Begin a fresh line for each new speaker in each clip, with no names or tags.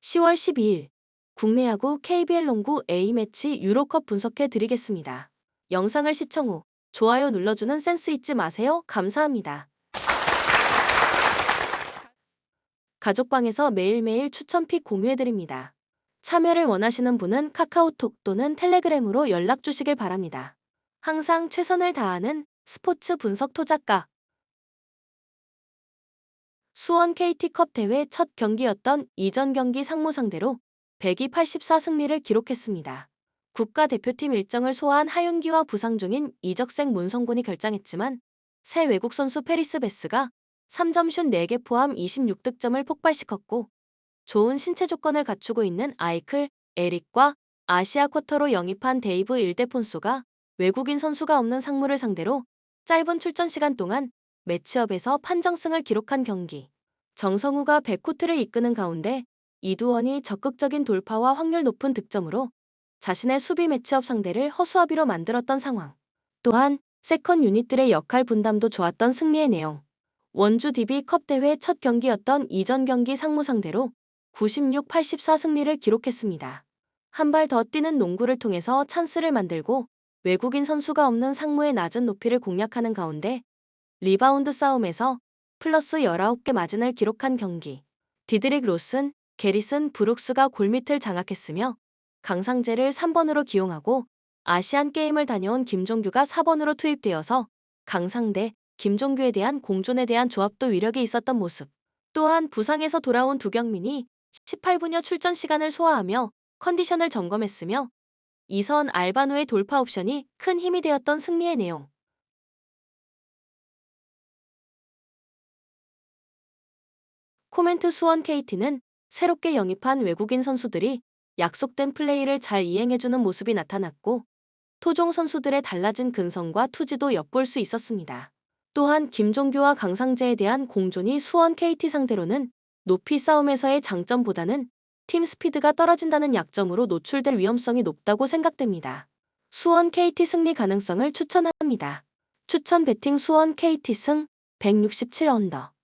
10월 12일 국내 야구 KBL 농구 A매치 유로컵 분석해 드리겠습니다. 영상을 시청 후 좋아요 눌러주는 센스 잊지 마세요. 감사합니다. 가족방에서 매일매일 추천픽 공유해 드립니다. 참여를 원하시는 분은 카카오톡 또는 텔레그램으로 연락 주시길 바랍니다. 항상 최선을 다하는 스포츠 분석 토작가. 수원 KT컵 대회 첫 경기였던 이전 경기 상무 상대로 184승리를 기록했습니다. 국가대표팀 일정을 소화한 하윤기와 부상 중인 이적생 문성곤이 결장했지만 새 외국 선수 페리스 베스가 3점 슛 4개 포함 26득점을 폭발시켰고 좋은 신체 조건을 갖추고 있는 아이클, 에릭과 아시아 쿼터로 영입한 데이브 일데폰소가 외국인 선수가 없는 상무를 상대로 짧은 출전 시간 동안 매치업에서 판정승을 기록한 경기. 정성우가 백코트를 이끄는 가운데 이두원이 적극적인 돌파와 확률 높은 득점으로 자신의 수비 매치업 상대를 허수아비로 만들었던 상황. 또한 세컨 유닛들의 역할 분담도 좋았던 승리의 내용. 원주 DB컵 대회 첫 경기였던 이전 경기 상무 상대로 96-84 승리를 기록했습니다. 한 발 더 뛰는 농구를 통해서 찬스를 만들고 외국인 선수가 없는 상무의 낮은 높이를 공략하는 가운데 리바운드 싸움에서 플러스 19개 마진을 기록한 경기. 디드릭 로슨, 게리슨 브룩스가 골밑을 장악했으며 강상재를 3번으로 기용하고 아시안게임을 다녀온 김종규가 4번으로 투입되어서 강상대, 김종규에 대한 공존에 대한 조합도 위력이 있었던 모습. 또한 부상에서 돌아온 두경민이 18분여 출전 시간을 소화하며 컨디션을 점검했으며 이선 알바노의 돌파 옵션이 큰 힘이 되었던 승리의 내용. 코멘트 수원 KT는 새롭게 영입한 외국인 선수들이 약속된 플레이를 잘 이행해주는 모습이 나타났고 토종 선수들의 달라진 근성과 투지도 엿볼 수 있었습니다. 또한 김종규와 강상재에 대한 공존이 수원 KT 상대로는 높이 싸움에서의 장점보다는 팀 스피드가 떨어진다는 약점으로 노출될 위험성이 높다고 생각됩니다. 수원 KT 승리 가능성을 추천합니다. 추천 배팅 수원 KT 승 167 언더.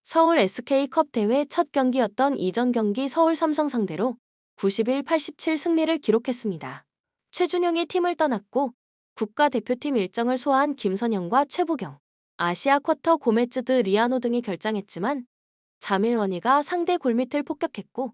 서울 SK컵 대회 첫 경기였던 이전 경기 서울 삼성 상대로 91-87 승리를 기록했습니다. 최준용이 팀을 떠났고 국가대표팀 일정을 소화한 김선영과 최부경, 아시아 쿼터 고메즈드 리아노 등이 결장했지만 자밀원이가 상대 골밑을 폭격했고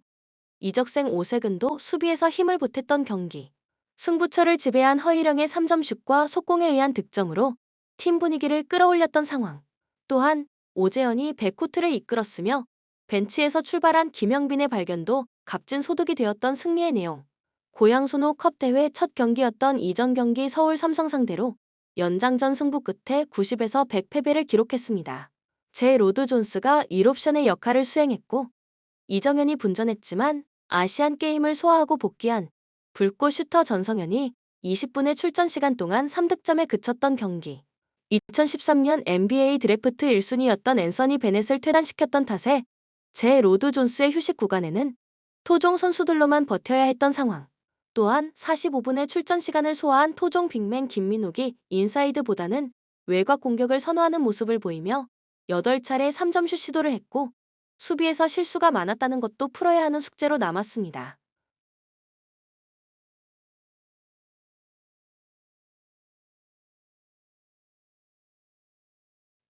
이적생 오세근도 수비에서 힘을 보탰던 경기. 승부처를 지배한 허일영의 3점 슛과 속공에 의한 득점으로 팀 분위기를 끌어올렸던 상황. 또한 오재현이 백코트를 이끌었으며 벤치에서 출발한 김영빈의 발견도 값진 소득이 되었던 승리의 내용. 고양손호 컵 대회 첫 경기였던 이전 경기 서울 삼성 상대로 연장전 승부 끝에 90에서 100 패배를 기록했습니다. 제 로드 존스가 1옵션의 역할을 수행했고 이정현이 분전했지만 아시안게임을 소화하고 복귀한 불꽃 슈터 전성현이 20분의 출전 시간 동안 3득점에 그쳤던 경기. 2013년 NBA 드래프트 1순위였던 앤서니 베넷을 퇴단시켰던 탓에 제 로드 존스의 휴식 구간에는 토종 선수들로만 버텨야 했던 상황. 또한 45분의 출전 시간을 소화한 토종 빅맨 김민욱이 인사이드보다는 외곽 공격을 선호하는 모습을 보이며 8차례 3점 슛 시도를 했고 수비에서 실수가 많았다는 것도 풀어야 하는 숙제로 남았습니다.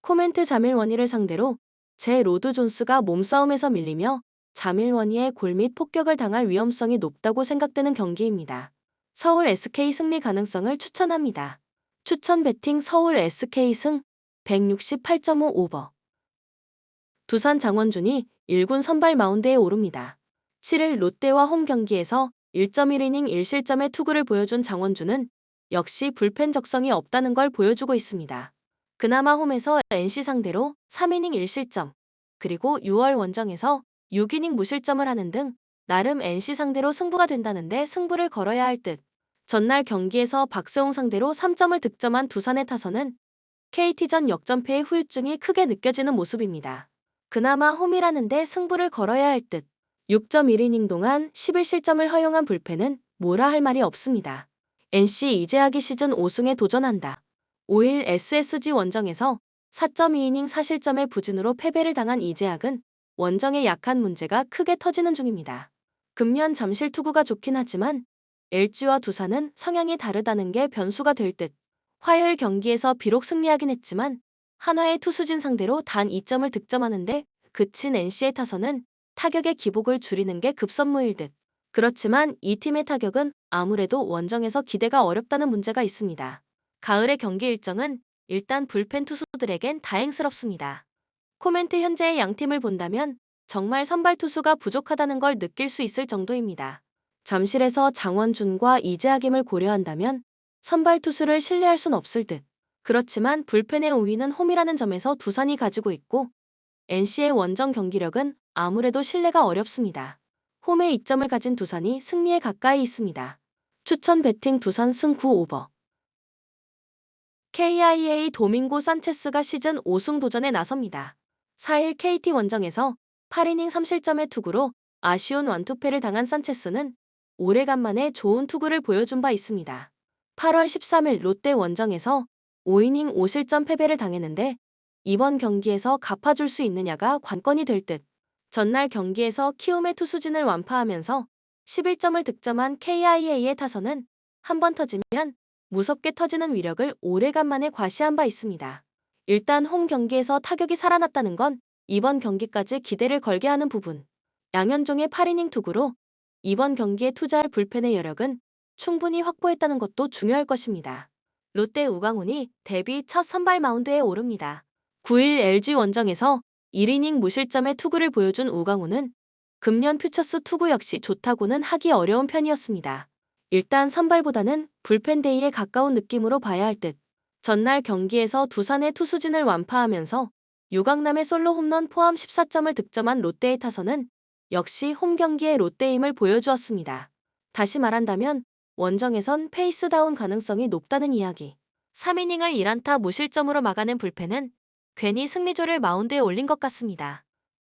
코멘트 자밀원이를 상대로 제 로드 존스가 몸싸움에서 밀리며 자밀원이의 골밑 폭격을 당할 위험성이 높다고 생각되는 경기입니다. 서울 SK 승리 가능성을 추천합니다. 추천 배팅 서울 SK 승 168.5 오버. 두산 장원준이 1군 선발 마운드에 오릅니다. 7일 롯데와 홈 경기에서 1.1이닝 1실점의 투구를 보여준 장원준은 역시 불펜 적성이 없다는 걸 보여주고 있습니다. 그나마 홈에서 NC 상대로 3이닝 1실점, 그리고 6월 원정에서 6이닝 무실점을 하는 등 나름 NC 상대로 승부가 된다는데 승부를 걸어야 할 듯. 전날 경기에서 박세홍 상대로 3점을 득점한 두산의 타선은 KT전 역전패의 후유증이 크게 느껴지는 모습입니다. 그나마 홈이라는데 승부를 걸어야 할 듯. 6.1이닝 동안 11실점을 허용한 불펜은 뭐라 할 말이 없습니다. NC 이재학이 시즌 5승에 도전한다. 5일 SSG 원정에서 4.2이닝 4실점의 부진으로 패배를 당한 이재학은 원정의 약한 문제가 크게 터지는 중입니다. 금년 잠실 투구가 좋긴 하지만 LG와 두산은 성향이 다르다는 게 변수가 될 듯. 화요일 경기에서 비록 승리하긴 했지만 한화의 투수진 상대로 단 2점을 득점하는데 그친 NC의 타선은 타격의 기복을 줄이는 게 급선무일 듯. 그렇지만 이 팀의 타격은 아무래도 원정에서 기대가 어렵다는 문제가 있습니다. 가을의 경기 일정은 일단 불펜 투수들에겐 다행스럽습니다. 코멘트 현재의 양팀을 본다면 정말 선발 투수가 부족하다는 걸 느낄 수 있을 정도입니다. 잠실에서 장원준과 이재학임을 고려한다면 선발 투수를 신뢰할 순 없을 듯. 그렇지만 불펜의 우위는 홈이라는 점에서 두산이 가지고 있고 NC의 원정 경기력은 아무래도 신뢰가 어렵습니다. 홈에 이점을 가진 두산이 승리에 가까이 있습니다. 추천 배팅 두산 승 9오버. KIA 도밍고 산체스가 시즌 5승 도전에 나섭니다. 4일 KT 원정에서 8이닝 3실점의 투구로 아쉬운 완투패를 당한 산체스는 오래간만에 좋은 투구를 보여준 바 있습니다. 8월 13일 롯데 원정에서 5이닝 5실점 패배를 당했는데 이번 경기에서 갚아줄 수 있느냐가 관건이 될 듯. 전날 경기에서 키움의 투수진을 완파하면서 11점을 득점한 KIA의 타선은 한 번 터지면 무섭게 터지는 위력을 오래간만에 과시한 바 있습니다. 일단 홈 경기에서 타격이 살아났다는 건 이번 경기까지 기대를 걸게 하는 부분. 양현종의 8이닝 투구로 이번 경기에 투자할 불펜의 여력은 충분히 확보했다는 것도 중요할 것입니다. 롯데 우강훈이 데뷔 첫 선발 마운드에 오릅니다. 9일 LG 원정에서 1이닝 무실점의 투구를 보여준 우강훈은 금년 퓨처스 투구 역시 좋다고는 하기 어려운 편이었습니다. 일단 선발보다는 불펜 데이에 가까운 느낌으로 봐야 할 듯. 전날 경기에서 두산의 투수진을 완파하면서 유강남의 솔로 홈런 포함 14점을 득점한 롯데의 타선은 역시 홈 경기의 롯데임을 보여주었습니다. 다시 말한다면 원정에선 페이스다운 가능성이 높다는 이야기. 3이닝을 1안타 무실점으로 막아낸 불펜은 괜히 승리조를 마운드에 올린 것 같습니다.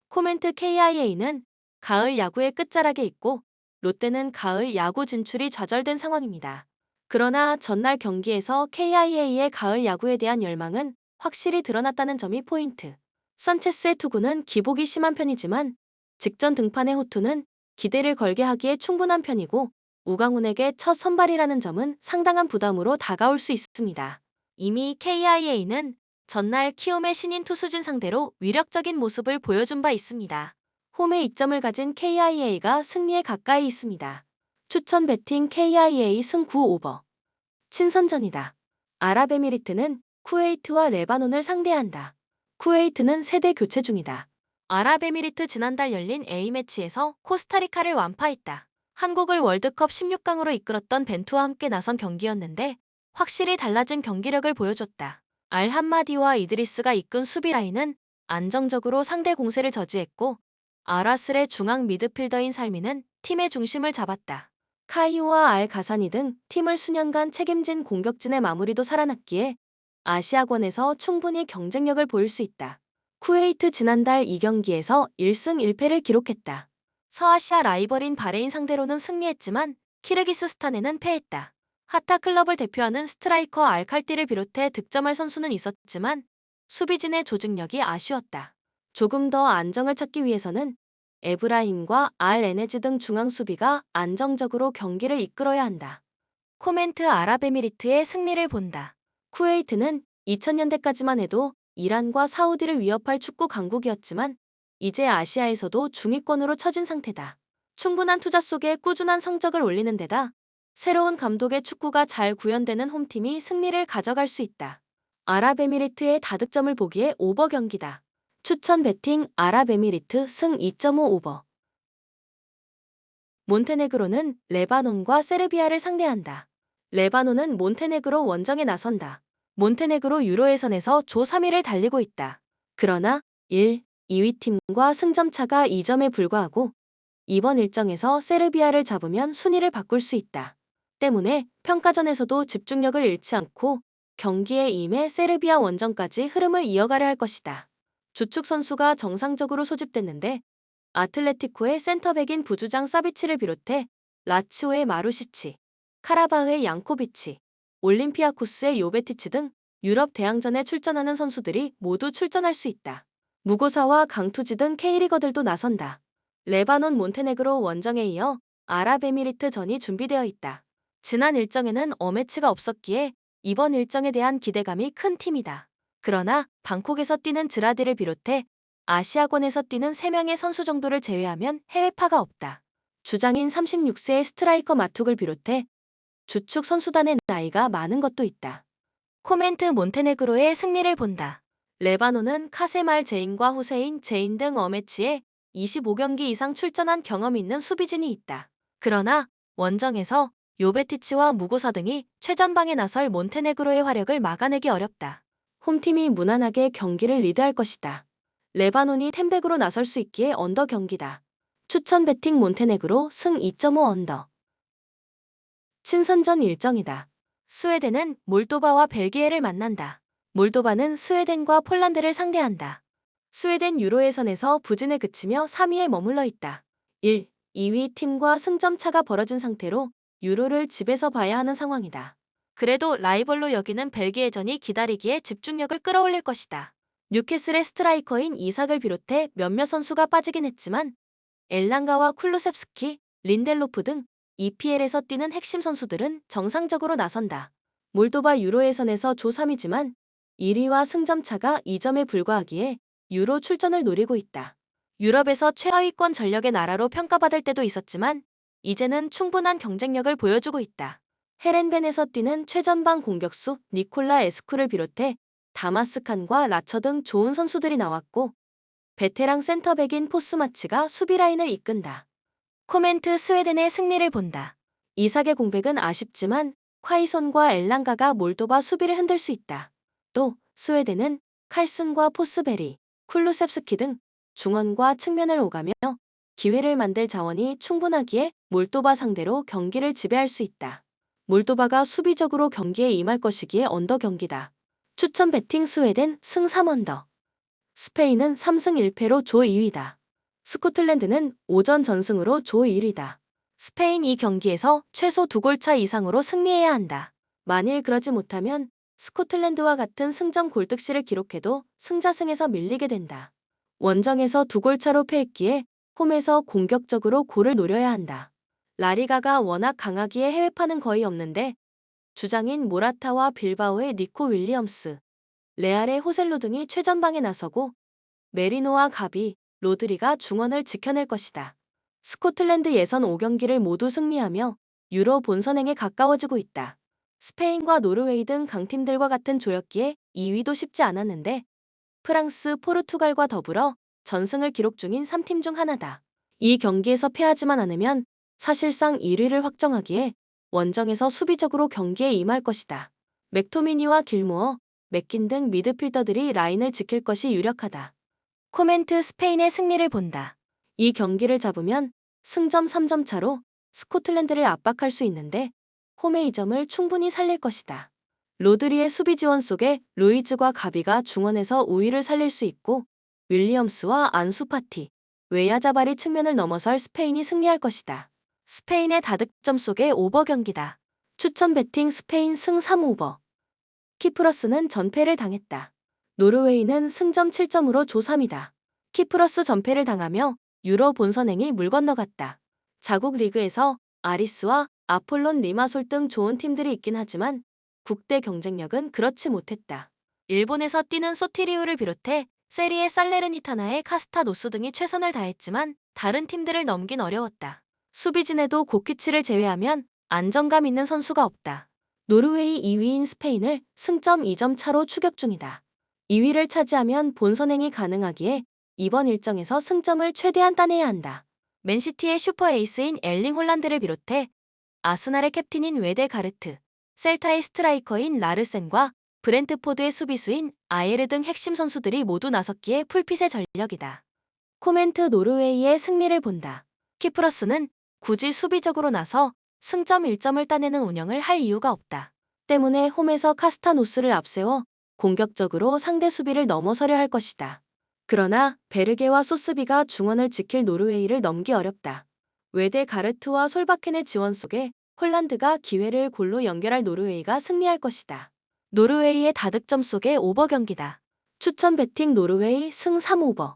코멘트 KIA는 가을 야구의 끝자락에 있고 롯데는 가을 야구 진출이 좌절된 상황입니다. 그러나 전날 경기에서 KIA의 가을 야구에 대한 열망은 확실히 드러났다는 점이 포인트. 산체스의 투구는 기복이 심한 편이지만 직전 등판의 호투는 기대를 걸게 하기에 충분한 편이고 우강훈에게 첫 선발이라는 점은 상당한 부담으로 다가올 수 있습니다. 이미 KIA는 전날 키움의 신인 투수진 상대로 위력적인 모습을 보여준 바 있습니다. 홈에 이점을 가진 KIA가 승리에 가까이 있습니다. 추천 배팅 KIA 승 9오버. 친선전이다. 아랍에미리트는 쿠웨이트와 레바논을 상대한다. 쿠웨이트는 세대 교체 중이다. 아랍에미리트 지난달 열린 A매치에서 코스타리카를 완파했다. 한국을 월드컵 16강으로 이끌었던 벤투와 함께 나선 경기였는데 확실히 달라진 경기력을 보여줬다. 알함마디와 이드리스가 이끈 수비 라인은 안정적으로 상대 공세를 저지했고 아라슬의 중앙 미드필더인 살미는 팀의 중심을 잡았다. 카이오와 알 가사니 등 팀을 수년간 책임진 공격진의 마무리도 살아났기에 아시아권에서 충분히 경쟁력을 보일 수 있다. 쿠웨이트 지난달 2경기에서 1승 1패를 기록했다. 서아시아 라이벌인 바레인 상대로는 승리했지만 키르기스스탄에는 패했다. 하타 클럽을 대표하는 스트라이커 알칼티를 비롯해 득점할 선수는 있었지만 수비진의 조직력이 아쉬웠다. 조금 더 안정을 찾기 위해서는 에브라힘과 알 에네즈 등 중앙 수비가 안정적으로 경기를 이끌어야 한다. 코멘트 아랍에미리트의 승리를 본다. 쿠웨이트는 2000년대까지만 해도 이란과 사우디를 위협할 축구 강국이었지만 이제 아시아에서도 중위권으로 처진 상태다. 충분한 투자 속에 꾸준한 성적을 올리는 데다 새로운 감독의 축구가 잘 구현되는 홈팀이 승리를 가져갈 수 있다. 아랍에미리트의 다득점을 보기에 오버 경기다. 추천 배팅 아랍에미리트 승 2.5 오버. 몬테네그로는 레바논과 세르비아를 상대한다. 레바논은 몬테네그로 원정에 나선다. 몬테네그로 유로 예선에서 조 3위를 달리고 있다. 그러나 1, 2위 팀과 승점 차가 2점에 불과하고 이번 일정에서 세르비아를 잡으면 순위를 바꿀 수 있다. 때문에 평가전에서도 집중력을 잃지 않고 경기에 임해 세르비아 원정까지 흐름을 이어가려 할 것이다. 주축 선수가 정상적으로 소집됐는데 아틀레티코의 센터백인 부주장 사비치를 비롯해 라치오의 마루시치, 카라바흐의 양코비치, 올림피아코스의 요베티치 등 유럽 대항전에 출전하는 선수들이 모두 출전할 수 있다. 무고사와 강투지 등 K리거들도 나선다. 레바논 몬테네그로 원정에 이어 아랍에미리트전이 준비되어 있다. 지난 일정에는 어매치가 없었기에 이번 일정에 대한 기대감이 큰 팀이다. 그러나 방콕에서 뛰는 즈라디를 비롯해 아시아권에서 뛰는 3명의 선수 정도를 제외하면 해외파가 없다. 주장인 36세의 스트라이커 마툭을 비롯해 주축 선수단의 나이가 많은 것도 있다. 코멘트 몬테네그로의 승리를 본다. 레바논은 카세말 제인과 후세인 제인 등 어매치에 25경기 이상 출전한 경험 있는 수비진이 있다. 그러나 원정에서 요베티치와 무고사 등이 최전방에 나설 몬테네그로의 화력을 막아내기 어렵다. 홈팀이 무난하게 경기를 리드할 것이다. 레바논이 템백으로 나설 수 있기에 언더 경기다. 추천 배팅 몬테네그로 승 2.5 언더. 친선전 일정이다. 스웨덴은 몰도바와 벨기에를 만난다. 몰도바는 스웨덴과 폴란드를 상대한다. 스웨덴 유로 예선에서 부진에 그치며 3위에 머물러 있다. 1, 2위 팀과 승점 차가 벌어진 상태로 유로를 집에서 봐야 하는 상황이다. 그래도 라이벌로 여기는 벨기에전이 기다리기에 집중력을 끌어올릴 것이다. 뉴캐슬의 스트라이커인 이삭을 비롯해 몇몇 선수가 빠지긴 했지만 엘랑가와 쿨루셉스키, 린델로프 등 EPL에서 뛰는 핵심 선수들은 정상적으로 나선다. 몰도바 유로 예선에서 조 3위지만 1위와 승점 차가 2점에 불과하기에 유로 출전을 노리고 있다. 유럽에서 최하위권 전력의 나라로 평가받을 때도 있었지만 이제는 충분한 경쟁력을 보여주고 있다. 헤렌벤에서 뛰는 최전방 공격수 니콜라 에스쿠를 비롯해 다마스칸과 라처 등 좋은 선수들이 나왔고 베테랑 센터백인 포스마치가 수비 라인을 이끈다. 코멘트 스웨덴의 승리를 본다. 이삭의 공백은 아쉽지만 콰이손과 엘랑가가 몰도바 수비를 흔들 수 있다. 또 스웨덴은 칼슨과 포스베리, 쿨루셉스키 등 중원과 측면을 오가며 기회를 만들 자원이 충분하기에 몰도바 상대로 경기를 지배할 수 있다. 몰도바가 수비적으로 경기에 임할 것이기에 언더 경기다. 추천 배팅 스웨덴 승 3언더. 스페인은 3승 1패로 조 2위다. 스코틀랜드는 오전 전승으로 조 1위다. 스페인 이 경기에서 최소 2골차 이상으로 승리해야 한다. 만일 그러지 못하면 스코틀랜드와 같은 승점 골득실을 기록해도 승자승에서 밀리게 된다. 원정에서 2골차로 패했기에 홈에서 공격적으로 골을 노려야 한다. 라리가가 워낙 강하기에 해외파는 거의 없는데 주장인 모라타와 빌바오의 니코 윌리엄스, 레알의 호셀루 등이 최전방에 나서고 메리노와 가비, 로드리가 중원을 지켜낼 것이다. 스코틀랜드 예선 5경기를 모두 승리하며 유로 본선행에 가까워지고 있다. 스페인과 노르웨이 등 강팀들과 같은 조였기에 2위도 쉽지 않았는데 프랑스, 포르투갈과 더불어 전승을 기록 중인 3팀 중 하나다. 이 경기에서 패하지만 않으면 사실상 1위를 확정하기에 원정에서 수비적으로 경기에 임할 것이다. 맥토미니와 길모어, 맥킨 등 미드필더들이 라인을 지킬 것이 유력하다. 코멘트 스페인의 승리를 본다. 이 경기를 잡으면 승점 3점 차로 스코틀랜드를 압박할 수 있는데 홈의 2점을 충분히 살릴 것이다. 로드리의 수비 지원 속에 루이즈과 가비가 중원에서 우위를 살릴 수 있고 윌리엄스와 안수파티, 웨야자발이 측면을 넘어설 스페인이 승리할 것이다. 스페인의 다득점 속에 오버 경기다. 추천 배팅 스페인 승 3오버. 키프러스는 전패를 당했다. 노르웨이는 승점 7점으로 조 3이다. 키프러스 전패를 당하며 유로 본선행이 물 건너갔다. 자국 리그에서 아리스와 아폴론 리마솔 등 좋은 팀들이 있긴 하지만 국대 경쟁력은 그렇지 못했다. 일본에서 뛰는 소티리우를 비롯해 세리에 살레르니타나의 카스타노스 등이 최선을 다했지만 다른 팀들을 넘긴 어려웠다. 수비진에도 고키치를 제외하면 안정감 있는 선수가 없다. 노르웨이 2위인 스페인을 승점 2점 차로 추격 중이다. 2위를 차지하면 본선행이 가능하기에 이번 일정에서 승점을 최대한 따내야 한다. 맨시티의 슈퍼 에이스인 엘링 홀란드를 비롯해 아스날의 캡틴인 웨데 가르트, 셀타의 스트라이커인 라르센과 브렌트포드의 수비수인 아예르 등 핵심 선수들이 모두 나섰기에 풀핏의 전력이다. 코멘트 노르웨이의 승리를 본다. 키프러스는 굳이 수비적으로 나서 승점 1점을 따내는 운영을 할 이유가 없다. 때문에 홈에서 카스타노스를 앞세워 공격적으로 상대 수비를 넘어서려 할 것이다. 그러나 베르게와 소스비가 중원을 지킬 노르웨이를 넘기 어렵다. 웨데 가르트와 솔바켄의 지원 속에 홀란드가 기회를 골로 연결할 노르웨이가 승리할 것이다. 노르웨이의 다득점 속에 오버 경기다. 추천 배팅 노르웨이 승 3오버.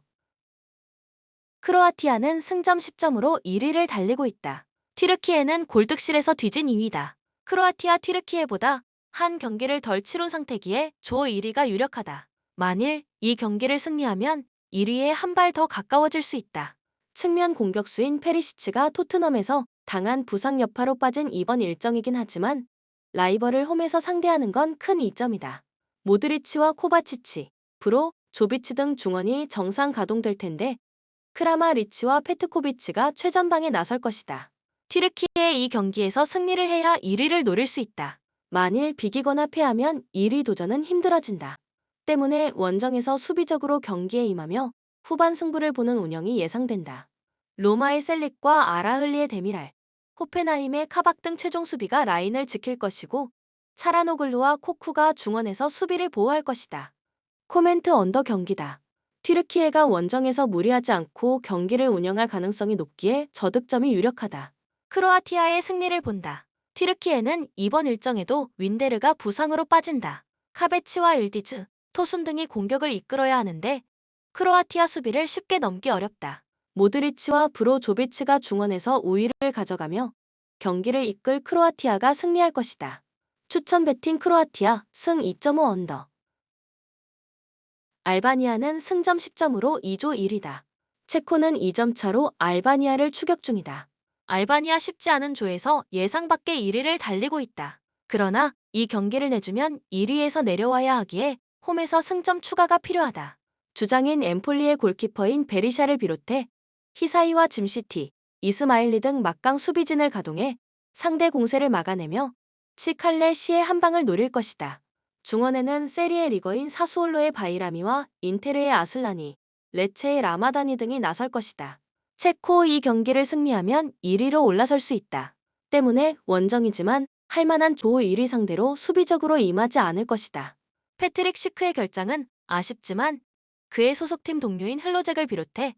크로아티아는 승점 10점으로 1위를 달리고 있다. 튀르키예는 골득실에서 뒤진 2위다. 크로아티아 튀르키예보다 한 경기를 덜 치룬 상태기에 조 1위가 유력하다. 만일 이 경기를 승리하면 1위에 한 발 더 가까워질 수 있다. 측면 공격수인 페리시치가 토트넘에서 당한 부상 여파로 빠진 이번 일정이긴 하지만 라이벌을 홈에서 상대하는 건 큰 이점이다. 모드리치와 코바치치, 브로, 조비치 등 중원이 정상 가동될 텐데 크라마리치와 페트코비치가 최전방에 나설 것이다. 튀르키예의 이 경기에서 승리를 해야 1위를 노릴 수 있다. 만일 비기거나 패하면 1위 도전은 힘들어진다. 때문에 원정에서 수비적으로 경기에 임하며 후반 승부를 보는 운영이 예상된다. 로마의 셀릭과 아라흘리의 데미랄, 호펜하임의 카박 등 최종 수비가 라인을 지킬 것이고 차라노글루와 코쿠가 중원에서 수비를 보호할 것이다. 코멘트 언더 경기다. 튀르키예가 원정에서 무리하지 않고 경기를 운영할 가능성이 높기에 저득점이 유력하다. 크로아티아의 승리를 본다. 튀르키예는 이번 일정에도 윈데르가 부상으로 빠진다. 카베치와 일디즈, 토순 등이 공격을 이끌어야 하는데 크로아티아 수비를 쉽게 넘기 어렵다. 모드리치와 브로조비치가 중원에서 우위를 가져가며 경기를 이끌 크로아티아가 승리할 것이다. 추천 배팅 크로아티아 승 2.5 언더. 알바니아는 승점 10점으로 2조 1위다. 체코는 2점 차로 알바니아를 추격 중이다. 알바니아 쉽지 않은 조에서 예상 밖의 1위를 달리고 있다. 그러나 이 경기를 내주면 1위에서 내려와야 하기에 홈에서 승점 추가가 필요하다. 주장인 엠폴리의 골키퍼인 베리샤를 비롯해 히사이와 짐시티, 이스마일리 등 막강 수비진을 가동해 상대 공세를 막아내며 치칼레 시의 한 방을 노릴 것이다. 중원에는 세리에 리거인 사수올로의 바이라미와 인테르의 아슬라니, 레체의 라마다니 등이 나설 것이다. 체코 이 경기를 승리하면 1위로 올라설 수 있다. 때문에 원정이지만 할만한 조 1위 상대로 수비적으로 임하지 않을 것이다. 패트릭 시크의 결장은 아쉽지만 그의 소속팀 동료인 흘로잭을 비롯해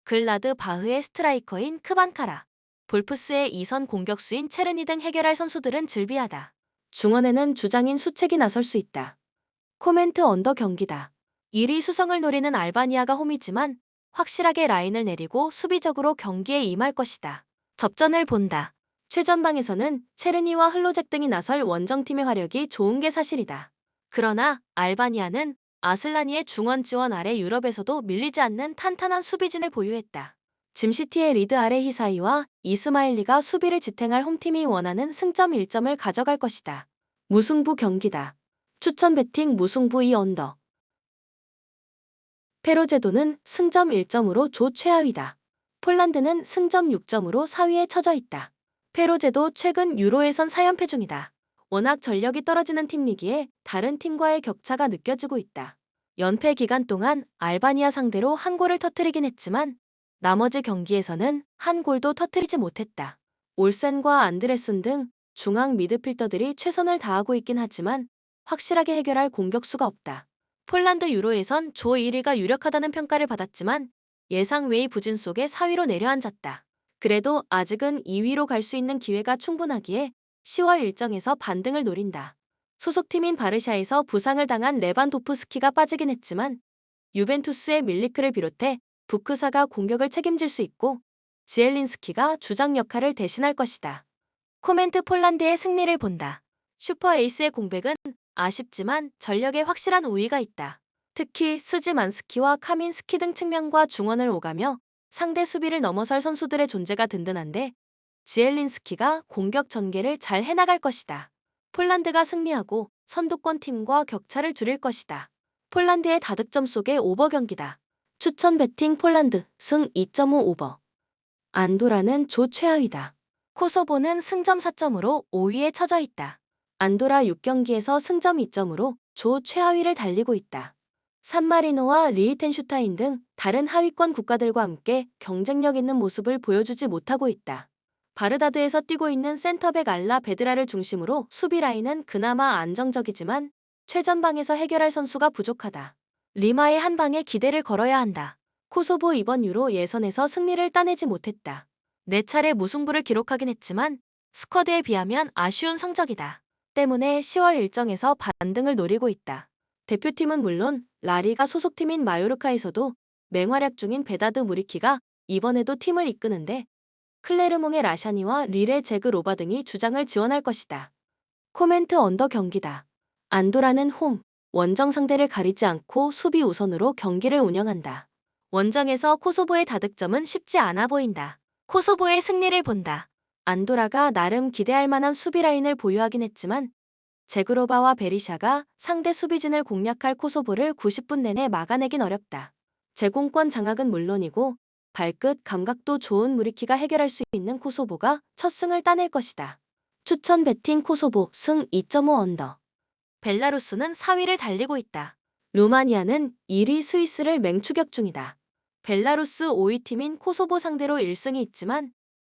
글라드 바흐의 스트라이커인 크반카라, 볼프스의 2선 공격수인 체르니 등 해결할 선수들은 즐비하다. 중원에는 주장인 수책이 나설 수 있다. 코멘트 언더 경기다. 1위 수성을 노리는 알바니아가 홈이지만 확실하게 라인을 내리고 수비적으로 경기에 임할 것이다. 접전을 본다. 최전방에서는 체르니와 흘로잭 등이 나설 원정팀의 화력이 좋은 게 사실이다. 그러나 알바니아는 아슬라니의 중원 지원 아래 유럽에서도 밀리지 않는 탄탄한 수비진을 보유했다. 짐시티의 리드 아래 히사이와 이스마일리가 수비를 지탱할 홈팀이 원하는 승점 1점을 가져갈 것이다. 무승부 경기다. 추천 배팅 무승부 2 언더. 페로제도는 승점 1점으로 조 최하위다. 폴란드는 승점 6점으로 4위에 처져 있다. 페로제도 최근 유로에선 4연패 중이다. 워낙 전력이 떨어지는 팀이기에 다른 팀과의 격차가 느껴지고 있다. 연패 기간 동안 알바니아 상대로 한 골을 터뜨리긴 했지만 나머지 경기에서는 한 골도 터뜨리지 못했다. 올센과 안드레슨 등 중앙 미드필더들이 최선을 다하고 있긴 하지만 확실하게 해결할 공격수가 없다. 폴란드 유로에선 조 1위가 유력하다는 평가를 받았지만 예상 외의 부진 속에 4위로 내려앉았다. 그래도 아직은 2위로 갈 수 있는 기회가 충분하기에 10월 일정에서 반등을 노린다. 소속팀인 바르샤에서 부상을 당한 레반도프스키가 빠지긴 했지만 유벤투스의 밀리크를 비롯해 부크사가 공격을 책임질 수 있고 지엘린스키가 주장 역할을 대신할 것이다. 코멘트 폴란드의 승리를 본다. 슈퍼 에이스의 공백은 아쉽지만 전력에 확실한 우위가 있다. 특히 스지만스키와 카민스키 등 측면과 중원을 오가며 상대 수비를 넘어설 선수들의 존재가 든든한데 지엘린스키가 공격 전개를 잘 해나갈 것이다. 폴란드가 승리하고 선두권 팀과 격차를 줄일 것이다. 폴란드의 다득점 속의 오버 경기다. 추천 배팅 폴란드 승 2.5 오버. 안도라는 조 최하위다. 코소보는 승점 4점으로 5위에 처져 있다. 안도라 6경기에서 승점 2점으로 조 최하위를 달리고 있다. 산마리노와 리히텐슈타인 등 다른 하위권 국가들과 함께 경쟁력 있는 모습을 보여주지 못하고 있다. 바르다드에서 뛰고 있는 센터백 알라 베드라를 중심으로 수비 라인은 그나마 안정적이지만 최전방에서 해결할 선수가 부족하다. 리마의 한 방에 기대를 걸어야 한다. 코소보 이번 유로 예선에서 승리를 따내지 못했다. 4차례 무승부를 기록하긴 했지만 스쿼드에 비하면 아쉬운 성적이다. 때문에 10월 일정에서 반등을 노리고 있다. 대표팀은 물론 라리가 소속팀인 마요르카에서도 맹활약 중인 베다드 무리키가 이번에도 팀을 이끄는데 클레르몽의 라샤니와 릴의 제그 로바 등이 주장을 지원할 것이다. 코멘트 언더 경기다. 안도라는 홈, 원정 상대를 가리지 않고 수비 우선으로 경기를 운영한다. 원정에서 코소보의 다득점은 쉽지 않아 보인다. 코소보의 승리를 본다. 안도라가 나름 기대할 만한 수비 라인을 보유하긴 했지만 제그로바와 베리샤가 상대 수비진을 공략할 코소보를 90분 내내 막아내긴 어렵다. 제공권 장악은 물론이고 발끝 감각도 좋은 무리키가 해결할 수 있는 코소보가 첫 승을 따낼 것이다. 추천 배팅 코소보 승 2.5 언더. 벨라루스는 4위를 달리고 있다. 루마니아는 1위 스위스를 맹추격 중이다. 벨라루스 5위 팀인 코소보 상대로 1승이 있지만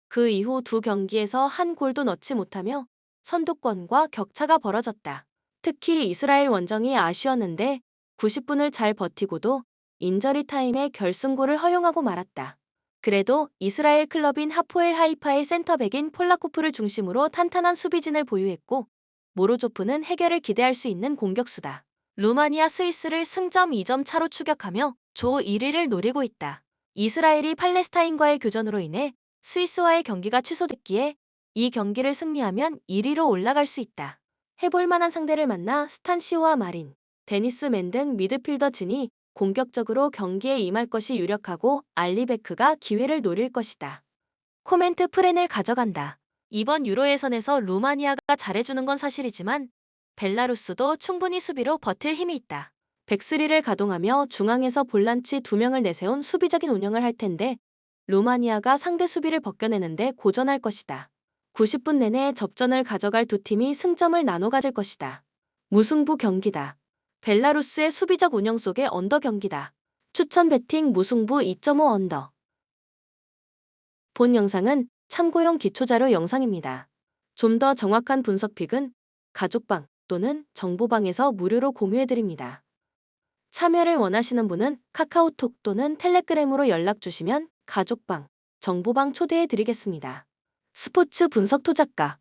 그 이후 두 경기에서 한 골도 넣지 못하며 선두권과 격차가 벌어졌다. 특히 이스라엘 원정이 아쉬웠는데 90분을 잘 버티고도 인저리 타임에 결승골을 허용하고 말았다. 그래도 이스라엘 클럽인 하포엘 하이파의 센터백인 폴라코프를 중심으로 탄탄한 수비진을 보유했고 모로조프는 해결을 기대할 수 있는 공격수다. 루마니아 스위스를 승점 2점 차로 추격하며 조 1위를 노리고 있다. 이스라엘이 팔레스타인과의 교전으로 인해 스위스와의 경기가 취소됐기에 이 경기를 승리하면 1위로 올라갈 수 있다. 해볼 만한 상대를 만나 스탄시오와 마린, 데니스맨 등 미드필더 진이 공격적으로 경기에 임할 것이 유력하고 알리베크가 기회를 노릴 것이다. 코멘트 프렌을 가져간다. 이번 유로 예선에서 루마니아가 잘해주는 건 사실이지만 벨라루스도 충분히 수비로 버틸 힘이 있다. 백스리를 가동하며 중앙에서 볼란치 2명을 내세운 수비적인 운영을 할 텐데 루마니아가 상대 수비를 벗겨내는데 고전할 것이다. 90분 내내 접전을 가져갈 두 팀이 승점을 나눠 가질 것이다. 무승부 경기다. 벨라루스의 수비적 운영 속의 언더 경기다. 추천 배팅 무승부 2.5 언더. 본 영상은 참고용 기초자료 영상입니다. 좀 더 정확한 분석 픽은 가족방 또는 정보방에서 무료로 공유해드립니다. 참여를 원하시는 분은 카카오톡 또는 텔레그램으로 연락 주시면 가족방, 정보방 초대해드리겠습니다. 스포츠 분석 토작가